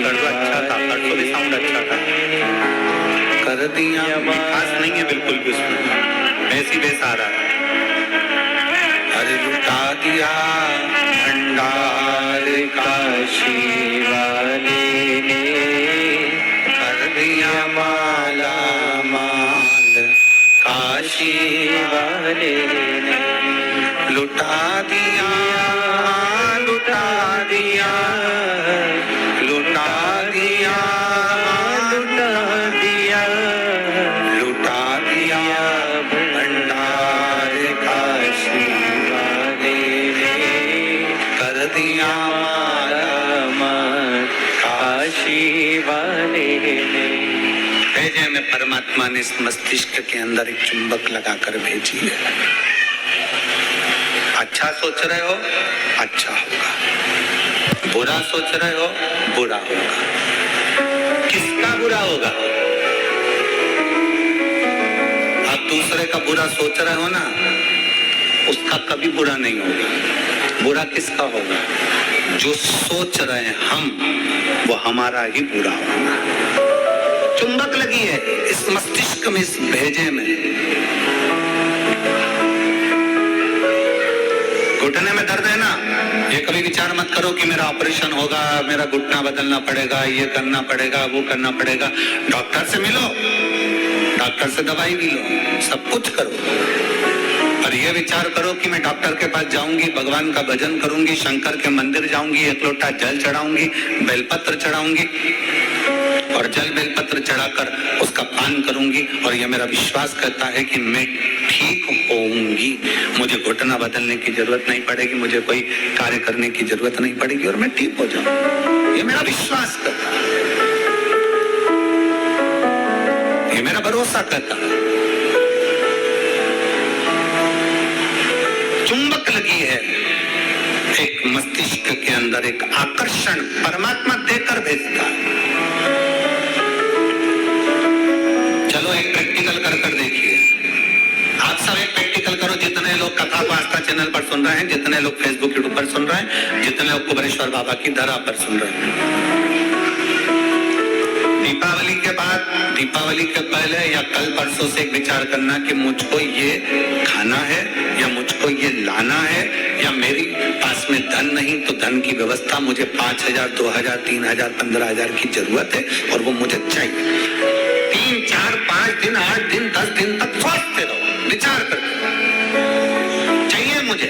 कर दो, अच्छा था, परसों भी साउंड अच्छा था, कर दिया, खास नहीं है बिल्कुल भी उसमें, वैसी बेस आ रहा है। अरे लुटा दिया भंडार काशी वाले ने, कर दिया माला माल काशी वाले ने, लुटा दिया लुटा दिया लुटा दिया लुटा दिया लुटा दिया भंडार काशी वाले ने, कर दिया माला माल काशी वाले ने। भेजे में परमात्मा ने इस मस्तिष्क के अंदर एक चुंबक लगाकर भेजी है। अच्छा सोच रहे हो, अच्छा होगा, बुरा सोच रहे हो, बुरा होगा। किसका बुरा होगा? आप दूसरे का बुरा सोच रहे हो ना, उसका कभी बुरा नहीं होगा। बुरा किसका होगा? जो सोच रहे हैं हम, वो हमारा ही बुरा होगा। चुंबक लगी है इस मस्तिष्क में, इस भेजे में। घुटने में दर्द है ना, ये कभी विचार मत करो कि मेरा ऑपरेशन होगा, मेरा घुटना बदलना पड़ेगा, ये करना पड़ेगा, वो करना पड़ेगा। डॉक्टर से मिलो, डॉक्टर से दवाई भी लो, सब कुछ करो। और ये विचार करो कि मैं डॉक्टर के पास जाऊंगी, भगवान का भजन करूंगी, शंकर के मंदिर जाऊंगी, एक लोटा जल चढ़ाऊंगी, बेलपत्र चढ़ाऊंगी और जल बेलपत्र चढ़ाकर उसका पान करूंगी, और यह मेरा विश्वास करता है कि मैं ठीक होऊंगी, मुझे घुटना बदलने की जरूरत नहीं पड़ेगी, मुझे कोई कार्य करने की जरूरत नहीं पड़ेगी और मैं ठीक हो जाऊंगा। ये मेरा विश्वास करता है, ये मेरा भरोसा करता है। चुंबक लगी है एक मस्तिष्क के अंदर, एक आकर्षण परमात्मा देकर भेजता है। चलो एक प्रैक्टिकल कर देखिए। आप सब एक प्रैक्टिकल करो, जितने लोग कथा को आस्था चैनल पर सुन रहे हैं, जितने लोग फेसबुक यूट्यूब पर सुन रहे हैं, जितने लोग कुबेरेश्वर बाबा की धरा पर सुन रहे हैं। दीपावली के बाद, दीपावली के पहले या कल परसों से एक विचार करना कि मुझको ये खाना है या मुझको ये लाना है, या मेरी पास में धन नहीं तो धन की व्यवस्था, मुझे 5,000 2,000 3,000 15,000 की जरूरत है और वो मुझे चाहिए। 3 4 5 दिन 8 दिन 10 दिन तक सोचते रहो, विचार करते चाहिए मुझे,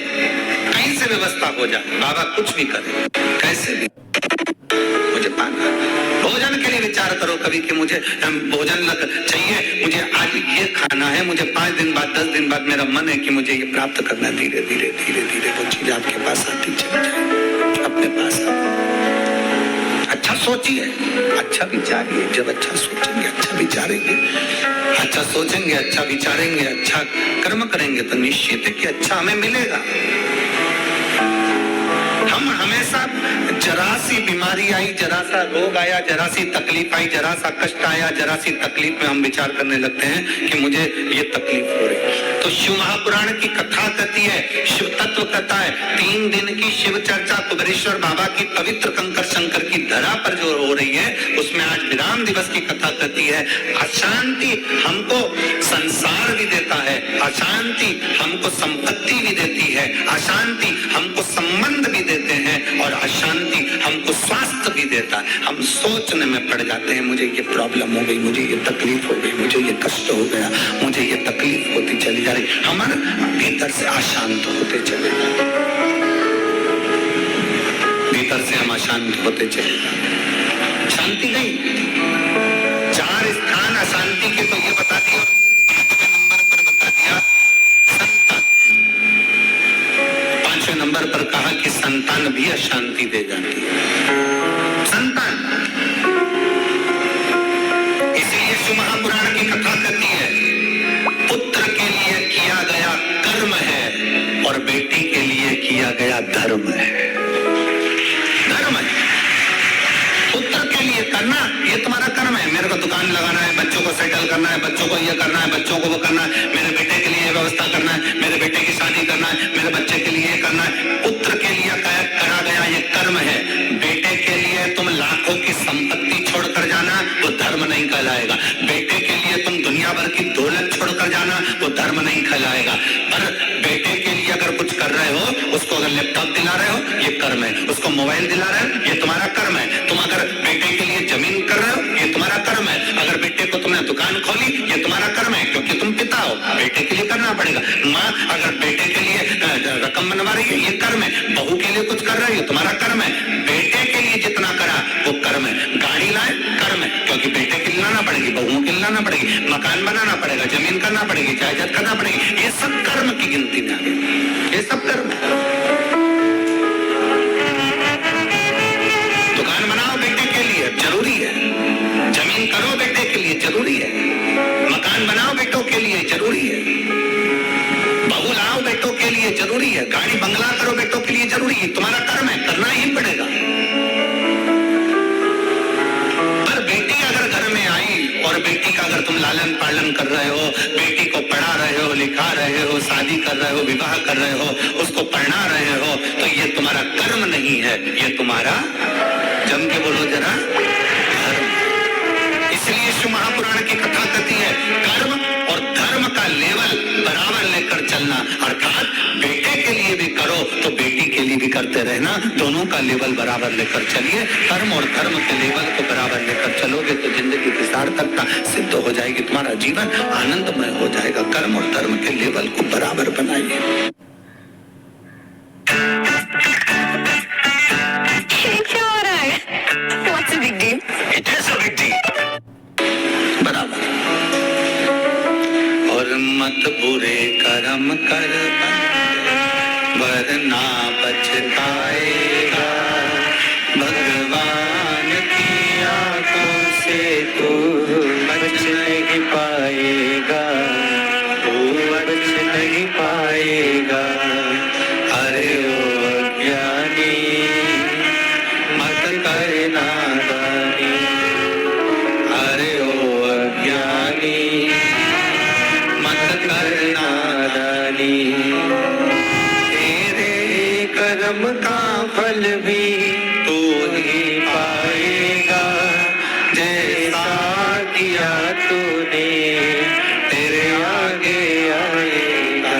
कहीं से व्यवस्था हो जाए, बाबा कुछ भी करे, कैसे भी मुझे पाना। भोजन के लिए विचार करो कभी कि मुझे भोजन लग चाहिए, मुझे आज ये खाना है, मुझे 5 दिन बाद 10 दिन बाद मेरा मन है कि मुझे ये प्राप्त करना। धीरे धीरे धीरे धीरे वो चीज आपके पास आती चली जाए, अपने पास अच्छा सोचिए, अच्छा विचारिए। जब अच्छा सोचेंगे, अच्छा विचारेंगे, अच्छा सोचेंगे, अच्छा विचारेंगे, अच्छा कर्म करेंगे तो निश्चित है कि अच्छा हमें मिलेगा। हम हमेशा जरा सी बीमारी आई, जरा सा रोग आया, जरा सी तकलीफ आई, जरा सा कष्ट आया, जरा सी तकलीफ में हम विचार करने लगते हैं कि मुझे ये तकलीफ हो रही। तो शिव महापुराण की कथा कहती है, शिव तत्व कथा है, 3 दिन की शिव चर्चा कुबेरेश्वर बाबा की पवित्र कंकर शंकर की धरा पर जो हो रही है, उसमें आज विराम दिवस की कथा कहती है। अशांति हमको संसार भी देता है, अशांति हमको संपत्ति भी देती है, अशांति हमको संबंध भी देते हैं और अशांति हमको स्वास्थ्य भी देता है। हम सोचने में पड़ जाते हैं, मुझे ये प्रॉब्लम हो गई, मुझे ये तकलीफ हो गई, मुझे ये कष्ट हो गया, मुझे ये तकलीफ होती चली जा रही, हमारे भीतर से अशांत होते चले जाते, भीतर से हम अशांत होते चले जाते। शांति नहीं, 4 स्थान अशांति के तो ये बता दिया, 5वें नंबर पर बता दिया संतान। 5वें नंबर पर कहा कि संतान भी अशांति दे जाती है। संतान, इसीलिए शिव महापुराण की कथा कहती है, पुत्र के लिए किया गया कर्म है और बेटी के लिए किया गया धर्म है। धर्म है, पुत्र के लिए करना ये तुम्हारा कर्म है। मेरे को दुकान लगाना है, बच्चों को सेटल करना है, बच्चों को ये करना है, बच्चों को वो करना है, मेरे बेटे के लिए व्यवस्था करना है, मेरे बेटे की शादी करना है, मेरे बच्चे के लिए ये करना है। पुत्र के लिए करा गया ये कर्म है। बेटे के लिए तुम लाखों की संपत्ति खिलाना वो धर्म नहीं कहलाएगा। पर बेटे के लिए अगर कुछ कर रहे हो, उसको अगर लैपटॉप दिला रहे हो, ये कर्म है। उसको मोबाइल दिला रहे हो, ये तुम्हारा कर्म है। तुम अगर बेटे के लिए जमीन कर रहे हो, ये तुम्हारा कर्म है। अगर बेटे को तुमने दुकान खोली, ये तुम्हारा कर्म है, क्योंकि तुम पिता हो, बेटे के लिए करना पड़ेगा। माँ अगर बेटे के लिए रकम बनवा रही है, ये कर्म है। बहू के लिए कुछ कर रही है, तुम्हारा कर्म है। बेटे के लिए जितना करा वो कर्म है। गाड़ी लाए, कर्म है, क्योंकि बेटे के लिए लाना पड़ेगी, बहुओं के लिए लाना पड़ेगी, मकान बनाना पड़ेगा, जमीन करना पड़ेगी, जायदाद करना पड़ेगी। ये सब कर्म की गिनती में आ गए, ये सब कर्म। दुकान बनाओ बेटे के लिए, जरूरी है। जमीन करो बेटे के लिए, जरूरी है। मकान बनाओ बेटों के लिए, जरूरी है। बहू लाओ बेटों के लिए, जरूरी है। गाड़ी बंगला करो बेटों के लिए, जरूरी है। तुम्हारा कर्म है, करना ही पड़ेगा। पर बेटी अगर घर में आई और बेटी का अगर तुम लालन पालन कर रहे हो, बेटी को पढ़ा रहे हो, लिखा रहे हो, शादी कर रहे हो, विवाह कर रहे हो, उसको पढ़ा रहे हो, तो ये तुम्हारा कर्म नहीं है, ये तुम्हारा, जम के बोलो जरा, धर्म। इसलिए शिव महापुराण की कथा कहती है कर्म और धर्म का लेवल बराबर लेकर चलना। अर्थात बेटे के लिए भी करो तो बेटी के लिए भी करते रहना, दोनों का लेवल बराबर लेकर चलिए। कर्म और धर्म के लेवल को बराबर लेकर चलोगे तो जिंदगी की सार्थकता सिद्ध हो जाएगी, तुम्हारा जीवन आनंदमय हो जाएगा। कर्म और धर्म के लेवल को बराबर बनाइए। What's a big deal? It is a big deal. बराबर। और मत बुरे कर्म कर वरना पछताएगा, भगवान की आंखों से तू बच नहीं पाएगा, तू बच नहीं पाएगा। अरे ओ अज्ञानी मत कर नादानी, अरे ओ अज्ञानी मत कर नादानी। तेरे कर्म का फल भी तू ही पाएगा, जैसा किया तूने तेरे आगे आएगा।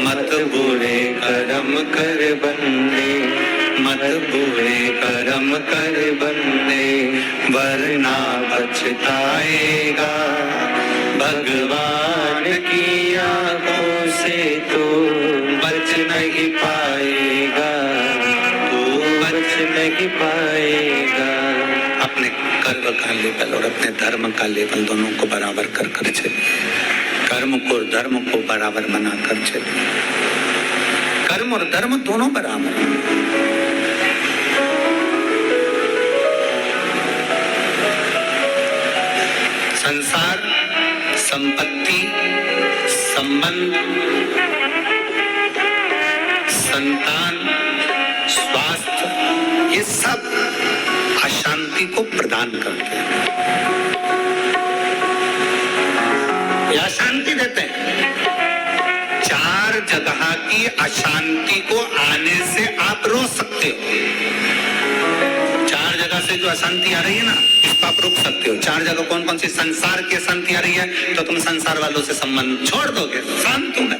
मत बुरे कर्म कर बंदे, मत बुरे कर्म कर बंदे, वरना पछताएगा, भगवान की आंखों से तू बच नहीं पाएगा, तू बच नहीं पाएगा। अपने कर्म का लेवल और अपने धर्म का लेवल दोनों को बराबर कर कर चलिए। कर्म को धर्म को बराबर बनाकर चलिए। कर्म और धर्म दोनों बराबर हैं। संसार, संपत्ति, संबंध, संतान, स्वास्थ्य, ये सब अशांति को प्रदान करते हैं, या शांति देते हैं। चार जगह की अशांति को आने से आप रोक सकते हो। चार जगह से जो अशांति आ रही है ना, इसको आप रोक सकते हो। चार जगह कौन कौन सी? संसार की अशांति आ रही है तो तुम संसार वालों से संबंध छोड़ दोगे, शांत होगा।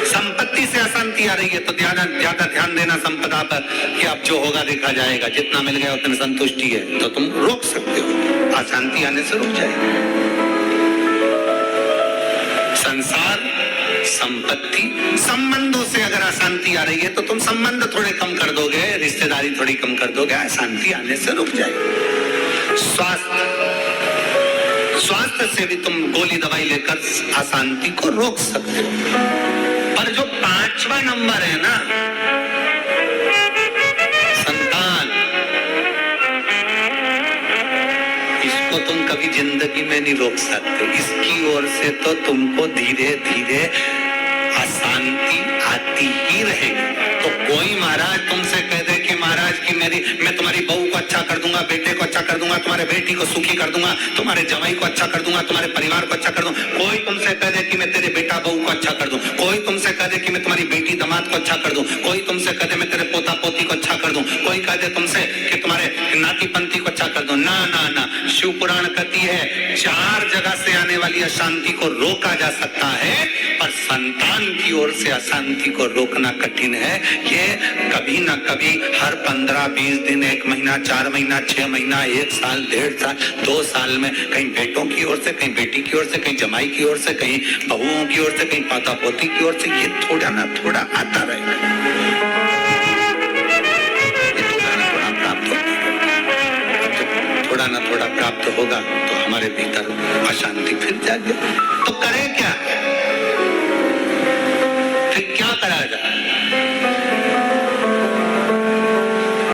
संपत्ति से अशांति आ रही है तो ज्यादा ध्यान देना संपदा पर कि अब जो होगा देखा जाएगा, जितना मिल गया उतनी संतुष्टि है, तो तुम रोक सकते हो, अशांति आने से रुक जाएगी। संसार, संपत्ति, संबंधों से अगर अशांति आ रही है तो तुम संबंध थोड़े कम कर दोगे, रिश्तेदारी थोड़ी कम कर दोगे, अशांति आने से रुक जाएगी। स्वास्थ्य से भी तुम गोली दवाई लेकर अशांति को रोक सकते हो। पर जो पांचवा नंबर है ना, संतान, इसको तुम कभी जिंदगी में नहीं रोक सकते। इसकी ओर से तो तुमको धीरे धीरे अशांति आती ही रहेगी। तो कोई महाराज तुमसे कह दे कि महाराज की मैं तुम्हारी बहू को अच्छा कर दूंगा, बेटे को अच्छा कर दूंगा, तुम्हारे बेटी को सुखी कर दूंगा, तुम्हारे जवाई को अच्छा कर दूंगा, तुम्हारे परिवार को अच्छा कर दूंगा। कोई तुमसे कह दे कि मैं तेरे बेटा बहू को अच्छा कर दूं, कोई तुमसे कह दे कि मैं तुम्हारी बेटी दामाद को अच्छा कर दूं, कोई तुमसे कह दे मैं तेरे पोता पोती को अच्छा कर दूं, कोई कह दे तुमसे कि तुम्हारे नाती पंथी को अच्छा कर दूं। ना ना ना, शिव पुराण कहती है चार जगह से आने वाली अशांति को रोका जा सकता है, पर संतान की ओर से अशांति को रोकना कठिन है। ये कभी ना कभी हर 15-20 दिन, 1 महीना, 4 महीना, 6 महीना, 1 साल, 1.5 साल, 2 साल में कहीं बेटों की ओर से, कहीं बेटी की ओर से, कहीं जमाई की ओर से, कहीं बहुओं की ओर से, कहीं पोता पोती की ओर से, ये थोड़ा ना थोड़ा आता रहेगा, थोड़ा ना थोड़ा प्राप्त होगा तो हमारे भीतर अशांति फिर जागे। तो करें क्या?